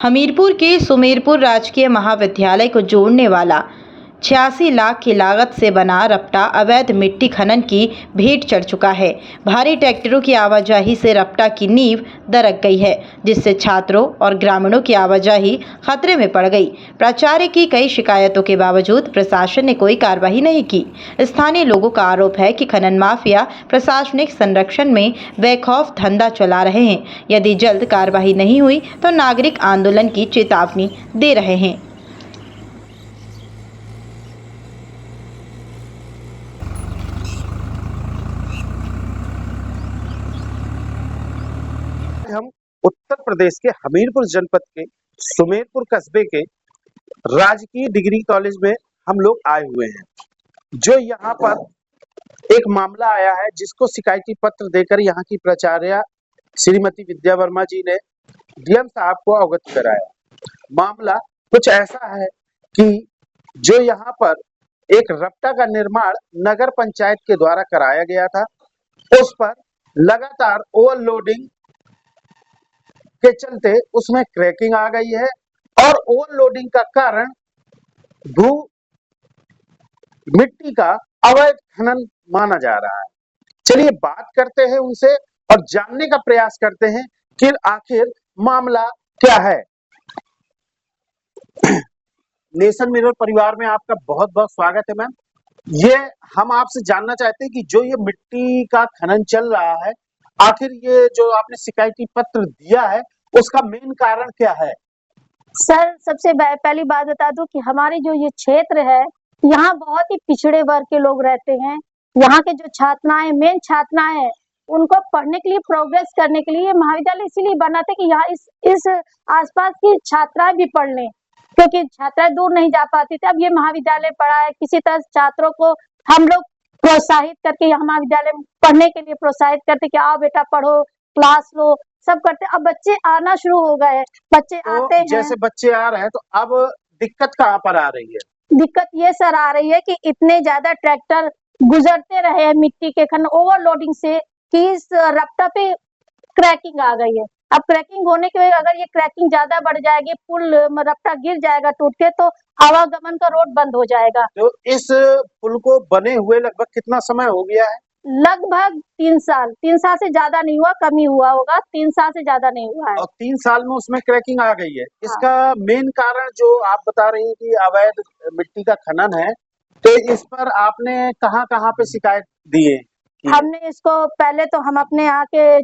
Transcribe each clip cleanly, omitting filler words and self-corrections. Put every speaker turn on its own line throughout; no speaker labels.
हमीरपुर के सुमेरपुर राजकीय महाविद्यालय को जोड़ने वाला 86 लाख की लागत से बना रपटा अवैध मिट्टी खनन की भेंट चढ़ चुका है। भारी ट्रैक्टरों की आवाजाही से रपटा की नींव दरक गई है, जिससे छात्रों और ग्रामीणों की आवाजाही खतरे में पड़ गई। प्राचार्य की कई शिकायतों के बावजूद प्रशासन ने कोई कार्रवाई नहीं की। स्थानीय लोगों का आरोप है कि खनन माफिया प्रशासनिक संरक्षण में बेखौफ धंधा चला रहे हैं। यदि जल्द कार्रवाई नहीं हुई तो नागरिक आंदोलन की चेतावनी दे रहे हैं।
हम उत्तर प्रदेश के हमीरपुर जनपद के सुमेरपुर कस्बे के राजकीय डिग्री कॉलेज में हम लोग आए हुए हैं। जो यहाँ पर एक मामला आया है, जिसको शिकायती पत्र देकर यहाँ की प्राचार्य श्रीमती विद्या वर्मा जी ने डीएम साहब को अवगत कराया। मामला कुछ ऐसा है कि जो यहाँ पर एक रपटा का निर्माण नगर पंचायत के द्वारा कराया गया था, उस पर लगातार ओवरलोडिंग के चलते उसमें क्रैकिंग आ गई है और ओवरलोडिंग का कारण भू मिट्टी का अवैध खनन माना जा रहा है। चलिए बात करते हैं उनसे और जानने का प्रयास करते हैं कि आखिर मामला क्या है। नेशन मिरर परिवार में आपका बहुत बहुत स्वागत है मैम। ये हम आपसे जानना चाहते हैं कि जो ये मिट्टी का खनन चल रहा है, आखिर ये जो आपने शिकायती पत्र दिया है, उसका मेन कारण क्या है?
सर, सबसे पहली बात बता दूं कि हमारे जो ये क्षेत्र है, यहाँ बहुत ही पिछड़े वर्ग के लोग रहते हैं। यहाँ के जो छात्राएं, मेन छात्राएं हैं, उनको पढ़ने के लिए, प्रोग्रेस करने के लिए ये महाविद्यालय इसीलिए बना था कि यहाँ इस आसपास की छात्राएं भी पढ़ लें, क्योंकि छात्राएं दूर नहीं जा पाती थी। अब ये महाविद्यालय पढ़ा है, किसी तरह छात्रों को हम लोग प्रोत्साहित करके यहाँ महाविद्यालय में पढ़ने के लिए प्रोत्साहित करते कि आओ बेटा पढ़ो, क्लास लो, सब करते। अब बच्चे आना शुरू हो गए, बच्चे
तो
आते हैं।
जैसे बच्चे आ रहे हैं, तो अब दिक्कत कहाँ पर आ रही है?
दिक्कत ये सर आ रही है कि इतने ज्यादा ट्रैक्टर गुजरते रहे हैं मिट्टी के खनन ओवरलोडिंग से कि इस रपटा पे क्रैकिंग आ गई है। अब क्रैकिंग होने की वजह, अगर ये क्रैकिंग ज्यादा बढ़ जाएगी, पुल रपटा गिर जाएगा टूट के, तो आवागमन का रोड बंद हो जाएगा।
तो इस पुल को बने हुए लगभग कितना समय हो गया है?
लगभग 3 साल से ज्यादा नहीं हुआ, कम ही हुआ होगा, 3 साल से ज्यादा नहीं हुआ है।
और 3 साल में उसमें क्रैकिंग आ गई है। इसका मेन कारण जो आप बता रही हैं कि अवैध मिट्टी का खनन है, तो इस पर आपने कहाँ पे शिकायत दी है?
हमने इसको पहले तो हम अपने यहाँ के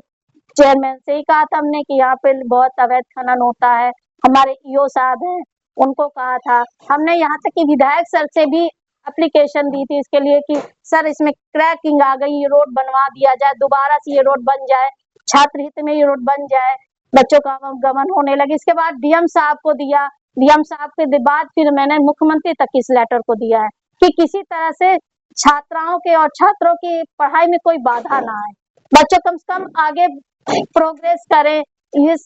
चेयरमैन से ही कहा था हमने कि यहाँ पे बहुत अवैध खनन होता है। हमारे ईओ साहब हैं, उनको कहा था। हमने यहाँ तक कि विधायक सर से भी एप्लीकेशन दी थी इसके लिए कि सर इसमें क्रैकिंग आ गई, ये रोड बनवा दिया जाए, दोबारा से ये रोड बन जाए, छात्र हित में ये रोड बन जाए, बच्चों का आवागमन होने लगे। इसके बाद डीएम साहब को दिया, डीएम साहब के बाद फिर मैंने मुख्यमंत्री तक इस लेटर को दिया है कि किसी तरह से छात्राओं के और छात्रों की पढ़ाई में कोई बाधा ना आए, बच्चों कम से कम आगे प्रोग्रेस करें, इस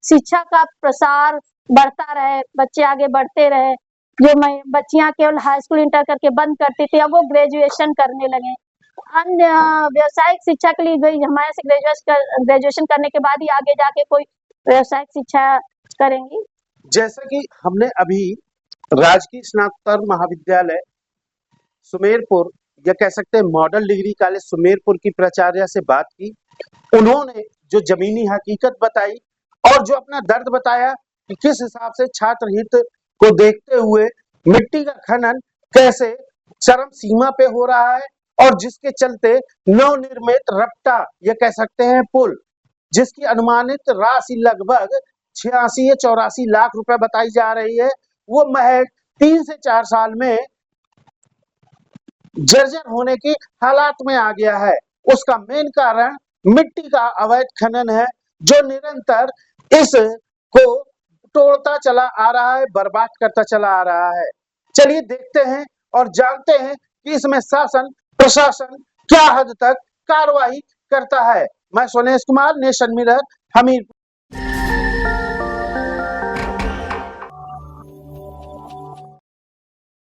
शिक्षा का प्रसार बढ़ता रहे, बच्चे आगे बढ़ते रहे। जो बच्चियां केवल हाई स्कूल इंटर करके बंद करती थी, अब वो ग्रेजुएशन करने लगे। अन्य व्यावसायिक शिक्षा के लिए गई, हमारे से ग्रेजुएशन करने के बाद ही आगे जाके कोई व्यावसायिक शिक्षा करेंगी।
जैसा कि हमने अभी राजकीय स्नातक महाविद्यालय सुमेरपुर, या कह सकते हैं मॉडल डिग्री कॉलेज सुमेरपुर की प्राचार्य से बात की, उन्होंने जो जमीनी हकीकत बताई और जो अपना दर्द बताया कि किस हिसाब से छात्र हित को देखते हुए मिट्टी का खनन कैसे चरम सीमा पे हो रहा है, और जिसके चलते नवनिर्मित रपटा, या कह सकते हैं पुल, जिसकी अनुमानित राशि लगभग 86 या 84 लाख रुपए बताई जा रही है, वो महज 3 से 4 साल में जर्जर होने की हालात में आ गया है। उसका मेन कारण मिट्टी का अवैध खनन है, जो निरंतर इस को तोड़ता चला आ रहा है, बर्बाद करता चला आ रहा है। चलिए देखते हैं और जानते हैं कि इसमें शासन प्रशासन क्या हद तक कार्रवाई करता है। मैं सोनेश कुमार, नेशन मिरर, हमीरपुर।